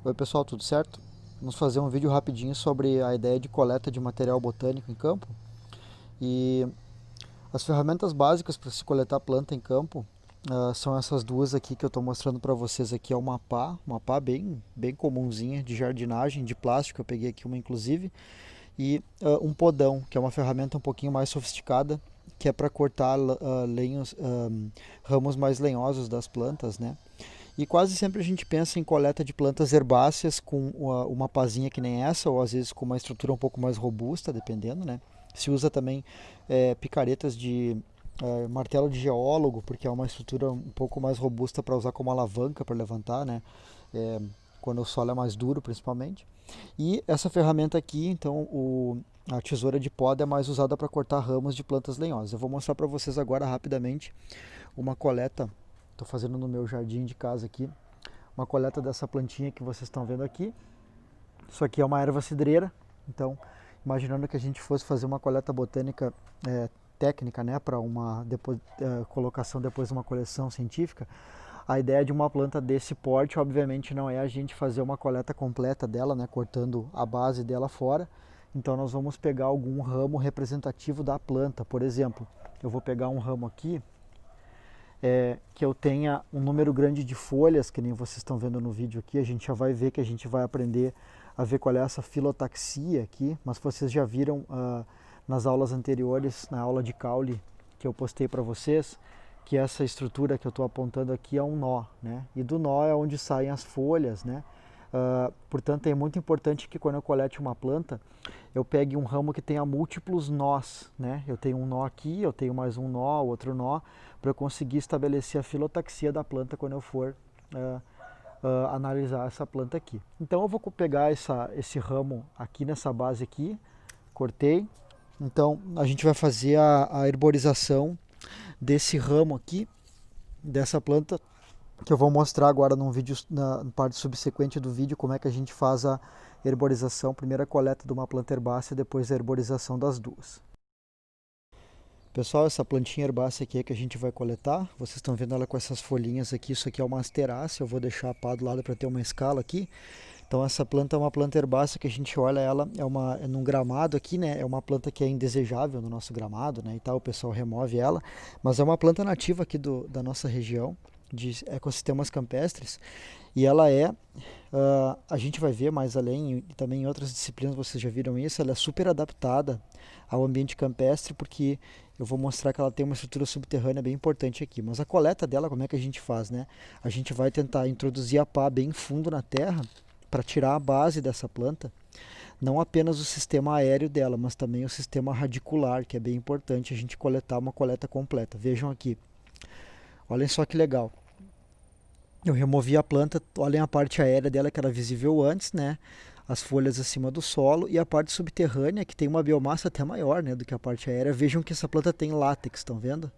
Oi pessoal, tudo certo? Vamos fazer um vídeo rapidinho sobre a ideia de coleta de material botânico em campo. E as ferramentas básicas para se coletar planta em campo são essas duas aqui que eu estou mostrando para vocês aqui. É uma pá bem comumzinha de jardinagem, de plástico, eu peguei aqui uma inclusive. E um podão, que é uma ferramenta um pouquinho mais sofisticada, que é para cortar ramos mais lenhosos das plantas, né? E quase sempre a gente pensa em coleta de plantas herbáceas com uma pazinha que nem essa, ou às vezes com uma estrutura um pouco mais robusta, dependendo, né? Se usa também picaretas de martelo de geólogo, porque é uma estrutura um pouco mais robusta para usar como alavanca para levantar, né? É, quando o solo é mais duro, principalmente. E essa ferramenta aqui, então, a tesoura de poda é mais usada para cortar ramos de plantas lenhosas. Eu vou mostrar para vocês agora rapidamente uma coleta. Estou fazendo no meu jardim de casa aqui uma coleta dessa plantinha que vocês estão vendo aqui. Isso aqui é uma erva cidreira, então imaginando que a gente fosse fazer uma coleta botânica técnica, né, para uma colocação depois de uma coleção científica, a ideia de uma planta desse porte, obviamente, não é a gente fazer uma coleta completa dela, né, cortando a base dela fora. Então nós vamos pegar algum ramo representativo da planta. Por exemplo, eu vou pegar um ramo aqui que eu tenha um número grande de folhas, que nem vocês estão vendo no vídeo aqui. A gente já vai ver que a gente vai aprender a ver qual é essa filotaxia aqui, mas vocês já viram nas aulas anteriores, na aula de caule que eu postei para vocês, que essa estrutura que eu estou apontando aqui é um nó, né? E do nó é onde saem as folhas, né? Portanto, é muito importante que quando eu colete uma planta, eu pegue um ramo que tenha múltiplos nós, né? Eu tenho um nó aqui, eu tenho mais um nó, outro nó, para eu conseguir estabelecer a filotaxia da planta quando eu for analisar essa planta aqui. Então eu vou pegar esse ramo aqui nessa base aqui, cortei. Então a gente vai fazer a herborização desse ramo aqui, dessa planta, que eu vou mostrar agora num vídeo, na parte subsequente do vídeo, como é que a gente faz a herborização, primeiro a coleta de uma planta herbácea, depois a herborização das duas. Pessoal, essa plantinha herbácea aqui é que a gente vai coletar, vocês estão vendo ela com essas folhinhas aqui, isso aqui é uma asterácea, eu vou deixar a pá do lado para ter uma escala aqui. Então essa planta é uma planta herbácea que a gente olha ela, é num gramado aqui, né? É uma planta que é indesejável no nosso gramado, né? E tal, o pessoal remove ela, mas é uma planta nativa aqui da nossa região, de ecossistemas campestres, e ela a gente vai ver mais além, e também em outras disciplinas vocês já viram isso, ela é super adaptada ao ambiente campestre, porque eu vou mostrar que ela tem uma estrutura subterrânea bem importante aqui. Mas a coleta dela, como é que a gente faz, né? A gente vai tentar introduzir a pá bem fundo na terra, para tirar a base dessa planta, não apenas o sistema aéreo dela, mas também o sistema radicular, que é bem importante a gente coletar uma coleta completa. Vejam aqui, olhem só que legal. Eu removi a planta, olhem a parte aérea dela que era visível antes, né? As folhas acima do solo e a parte subterrânea, que tem uma biomassa até maior, né, do que a parte aérea. Vejam que essa planta tem látex, estão vendo?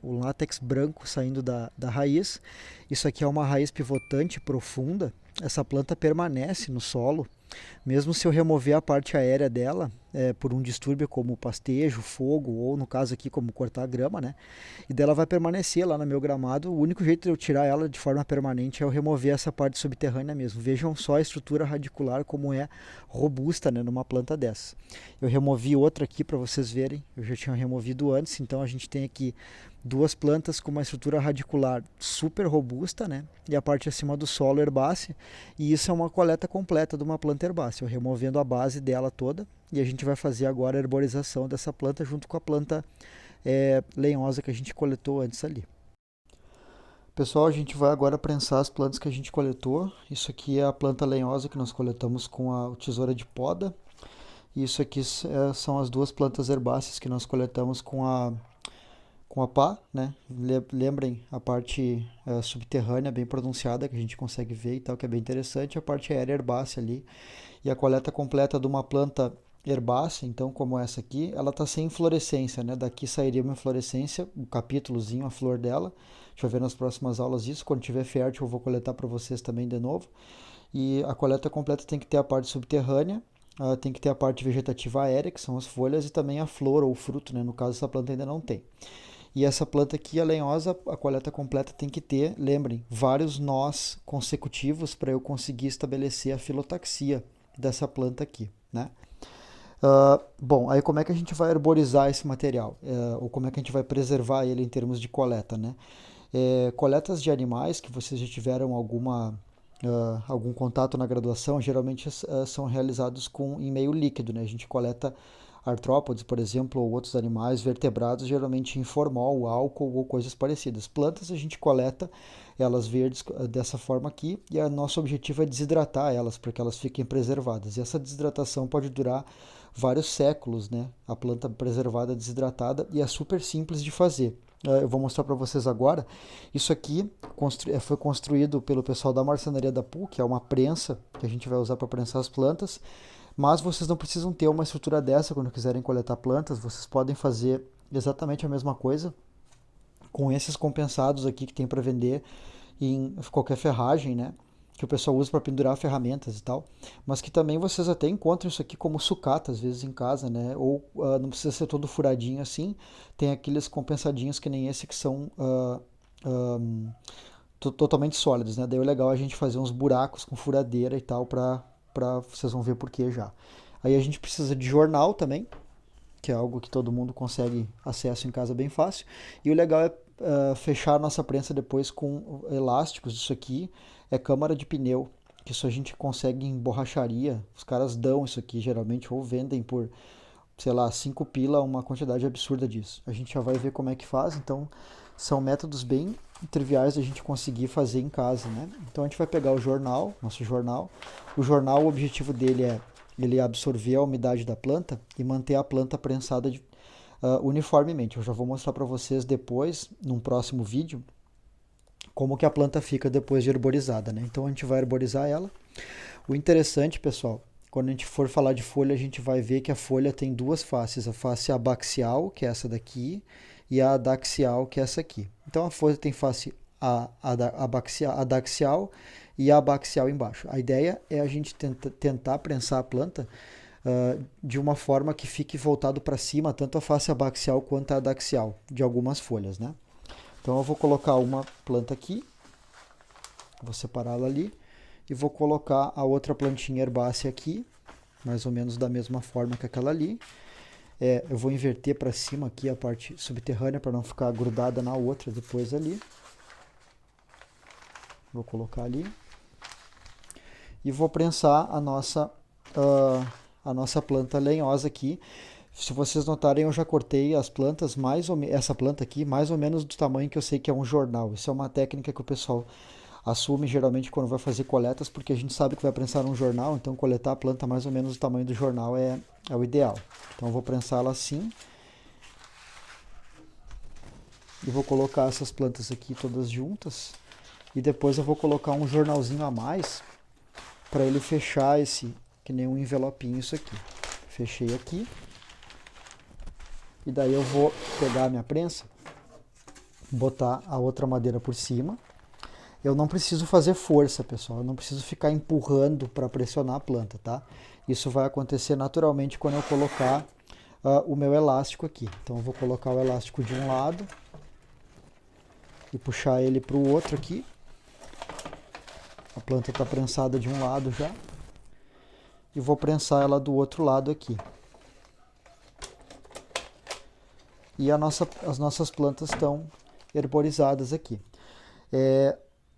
Um látex branco saindo da raiz. Isso aqui é uma raiz pivotante profunda. Essa planta permanece no solo, mesmo se eu remover a parte aérea dela, por um distúrbio como pastejo, fogo, ou no caso aqui como cortar a grama, né? E dela vai permanecer lá no meu gramado. O único jeito de eu tirar ela de forma permanente é eu remover essa parte subterrânea mesmo. Vejam só a estrutura radicular como é robusta, né, numa planta dessa. Eu removi outra aqui para vocês verem, eu já tinha removido antes, então a gente tem aqui duas plantas com uma estrutura radicular super robusta, né? E a parte acima do solo herbácea, e isso é uma coleta completa de uma planta herbácea, eu removendo a base dela toda, e a gente vai fazer agora a herborização dessa planta junto com a planta lenhosa que a gente coletou antes ali. Pessoal, a gente vai agora prensar as plantas que a gente coletou. Isso aqui é a planta lenhosa que nós coletamos com a tesoura de poda. E isso aqui são as duas plantas herbáceas que nós coletamos com a pá, né? Lembrem a parte subterrânea bem pronunciada que a gente consegue ver e tal, que é bem interessante, a parte aérea herbácea ali. E a coleta completa de uma planta herbácea, então como essa aqui, ela está sem inflorescência, né? Daqui sairia uma inflorescência, um capítulozinho, a flor dela. A gente vai ver nas próximas aulas isso. Quando tiver fértil eu vou coletar para vocês também de novo. E a coleta completa tem que ter a parte subterrânea, tem que ter a parte vegetativa aérea, que são as folhas, e também a flor ou o fruto, né? No caso essa planta ainda não tem. E essa planta aqui, a lenhosa, a coleta completa tem que ter, lembrem, vários nós consecutivos para eu conseguir estabelecer a filotaxia dessa planta aqui, né? Bom, aí como é que a gente vai arborizar esse material? Ou como é que a gente vai preservar ele em termos de coleta, né? Coletas de animais que vocês já tiveram algum contato na graduação, geralmente são realizados em meio líquido, né? A gente coleta artrópodes, por exemplo, ou outros animais vertebrados, geralmente em formol, álcool ou coisas parecidas. Plantas a gente coleta elas verdes dessa forma aqui e o nosso objetivo é desidratar elas para que elas fiquem preservadas. E essa desidratação pode durar vários séculos, né? A planta preservada, desidratada, e é super simples de fazer. Eu vou mostrar para vocês agora. Isso aqui foi construído pelo pessoal da marcenaria da PUC, é uma prensa que a gente vai usar para prensar as plantas. Mas vocês não precisam ter uma estrutura dessa quando quiserem coletar plantas. Vocês podem fazer exatamente a mesma coisa com esses compensados aqui que tem para vender em qualquer ferragem, né? Que o pessoal usa para pendurar ferramentas e tal, mas que também vocês até encontram isso aqui como sucata, às vezes em casa, né? Ou não precisa ser todo furadinho assim, tem aqueles compensadinhos que nem esse que são totalmente sólidos, né? Daí é legal a gente fazer uns buracos com furadeira e tal, para vocês vão ver por que já. Aí a gente precisa de jornal também, que é algo que todo mundo consegue acesso em casa bem fácil, e o legal é fechar a nossa prensa depois com elásticos. Isso aqui é câmara de pneu, que isso a gente consegue em borracharia. Os caras dão isso aqui geralmente ou vendem por, sei lá, 5 pila, uma quantidade absurda disso. A gente já vai ver como é que faz, então são métodos bem triviais de a gente conseguir fazer em casa, né? Então a gente vai pegar o jornal, nosso jornal. O jornal, o objetivo dele é ele absorver a umidade da planta e manter a planta prensada uniformemente. Eu já vou mostrar para vocês depois, num próximo vídeo, como que a planta fica depois de herborizada, né? Então a gente vai herborizar ela. O interessante, pessoal, quando a gente for falar de folha, a gente vai ver que a folha tem duas faces, a face abaxial, que é essa daqui, e a adaxial, que é essa aqui. Então a folha tem face adaxial e a abaxial embaixo. A ideia é a gente tentar prensar a planta de uma forma que fique voltado para cima, tanto a face abaxial quanto a adaxial, de algumas folhas, né? Então eu vou colocar uma planta aqui, vou separá-la ali, e vou colocar a outra plantinha herbácea aqui, mais ou menos da mesma forma que aquela ali. Eu vou inverter para cima aqui a parte subterrânea para não ficar grudada na outra depois ali. Vou colocar ali. E vou prensar a nossa planta lenhosa aqui. Se vocês notarem, eu já cortei as plantas, essa planta aqui, mais ou menos do tamanho que eu sei que é um jornal. Isso é uma técnica que o pessoal assume geralmente quando vai fazer coletas, porque a gente sabe que vai prensar um jornal, então coletar a planta mais ou menos do tamanho do jornal é o ideal. Então eu vou prensá-la assim. E vou colocar essas plantas aqui todas juntas. E depois eu vou colocar um jornalzinho a mais para ele fechar que nem um envelopinho isso aqui. Fechei aqui. E daí eu vou pegar a minha prensa, botar a outra madeira por cima. Eu não preciso fazer força, pessoal. Eu não preciso ficar empurrando para pressionar a planta, tá? Isso vai acontecer naturalmente quando eu colocar o meu elástico aqui. Então eu vou colocar o elástico de um lado e puxar ele para o outro aqui. A planta está prensada de um lado já. E vou prensar ela do outro lado aqui. E as nossas plantas estão herborizadas aqui.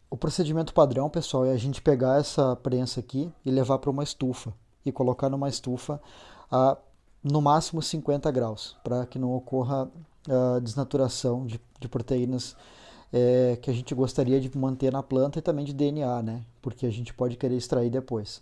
O procedimento padrão, pessoal, é a gente pegar essa prensa aqui e levar para uma estufa. E colocar numa estufa a no máximo 50 graus, para que não ocorra desnaturação de proteínas que a gente gostaria de manter na planta e também de DNA, né? Porque a gente pode querer extrair depois.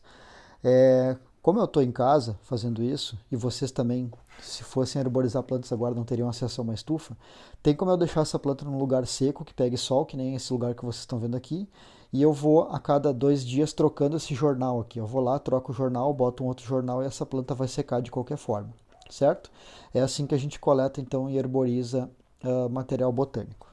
Como eu estou em casa fazendo isso, e vocês também, se fossem herborizar plantas agora, não teriam acesso a uma estufa, tem como eu deixar essa planta num lugar seco, que pegue sol, que nem esse lugar que vocês estão vendo aqui, e eu vou a cada 2 dias trocando esse jornal aqui. Eu vou lá, troco o jornal, boto um outro jornal e essa planta vai secar de qualquer forma, certo? É assim que a gente coleta então e herboriza material botânico.